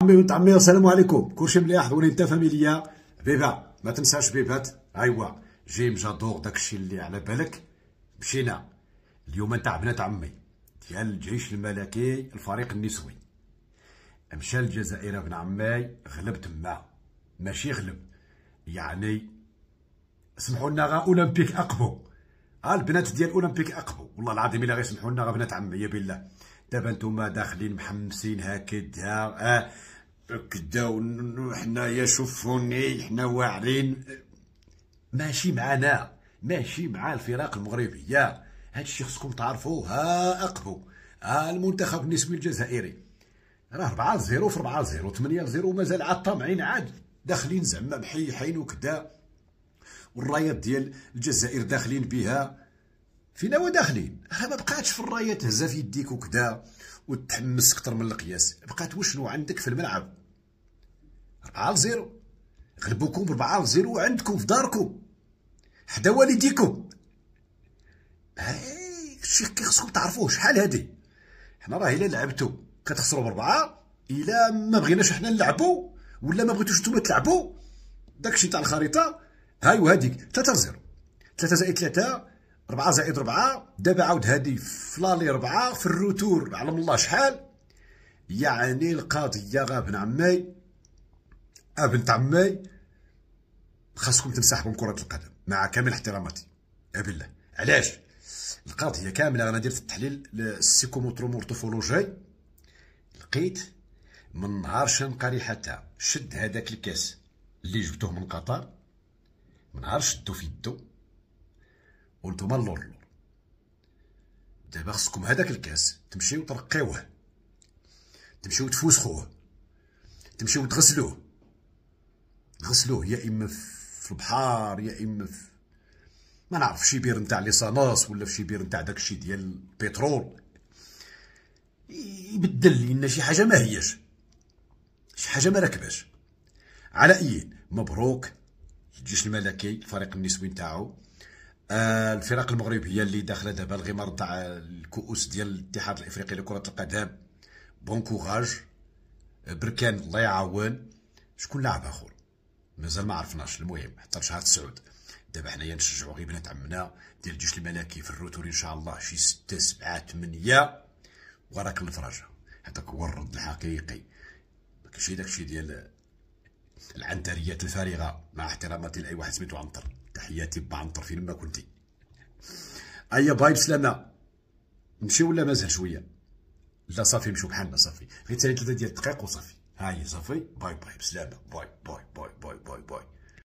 عمي وانت عمي السلام عليكم، كلشي مليح ولي انت فاميليا. بيبا ما تنساش بيبات، ايوا جيم جادور داكشي اللي على بالك. مشينا اليوم نتاع بنات عمي ديال الجيش الملكي الفريق النسوي، مشى للجزائر ابن عمي، غلب تما، ماشي غلب يعني سمحوا لنا غا اولمبيك اقبو، البنات ديال اولمبيك اقبو، والله العظيم الا غير سمحوا لنا غا بنات عمي بالله. دابا نتوما داخلين محمسين هكذا كدا وحنايا شوفوني حنا واعرين، ماشي معانا، ماشي مع الفرق المغربيه، هادشي خصكم تعرفوه. ها اقبو، ها المنتخب النسوي الجزائري راه 4-0 في 4-0 8-0 ومازال عاد طامعين، عاد داخلين زعما محيحين وكدا، والرايات ديال الجزائر داخلين بها فينا وداخلين. ما بقاتش في الرايه تهزها في يديك وكدا وتحمس اكثر من القياس، بقات وشنو عندك في الملعب 4-0، غلبوكم ب 4-0 عندكم في داركم حدا والديكم. هادشي خصكم تعرفوه. شحال هادي حنا راه الا لعبتو كتخسروا ب4، الا ما بغيناش حنا نلعبوا ولا ما بغيتوش نتوما تلعبوا داكشي تاع الخريطه، هاي هاديك 3-0 3 زائد 3 4 زائد 4، دابا عاود هادي في لالي 4 في الروتور علم الله شحال. يعني القضيه غا ابن عمي بنت عمي خاصكم تنسحبوا من كره القدم مع كامل احتراماتي بالله. علاش؟ القضيه كامله انا درت التحليل السيكومورفولوجي، لقيت من نهار شنقري حتى شد هذاك الكاس اللي جبتوه من قطر، من نهار شدو في يدو وانتوما اللور، دابا خصكم هذاك الكاس تمشيو ترقيوه، تمشيو تفوسخوه، تمشيو تغسلوه يا اما في البحر يا اما في ما نعرف في شي بير نتاع ليساناس ولا في شي بير نتاع داكشي ديال البترول، يبدل لنا شي حاجه ما هياش، شي حاجه ما راكباش. على اي مبروك الجيش الملكي الفريق النسوي نتاعو، الفرق المغربيه اللي داخله دابا الغمار تاع الكؤوس ديال الاتحاد الافريقي لكره القدم، بون كوراج، بركان الله يعاون. شكون لاعب اخر مازال ما عرفناش، المهم حتى شهر 9 دابا حنايا نشجعوا غير بنات عمنا ديال الجيش الملكي في الروتور ان شاء الله شي 6 7 8، وراك الفرجه، هذاك هو الرد الحقيقي، ماشي داكشي ديال العنتريات الفارغه، مع احتراماتي لاي واحد سميتو عنتر، تحياتي با عنتر فين ما كنتي. ايا باي بسلامه، نمشيو ولا مازال شويه؟ لا صافي نمشيو بحالنا صافي، غير 3 ديال الدقائق وصافي. هاي صافي، باي باي بسلامه، باي باي باي.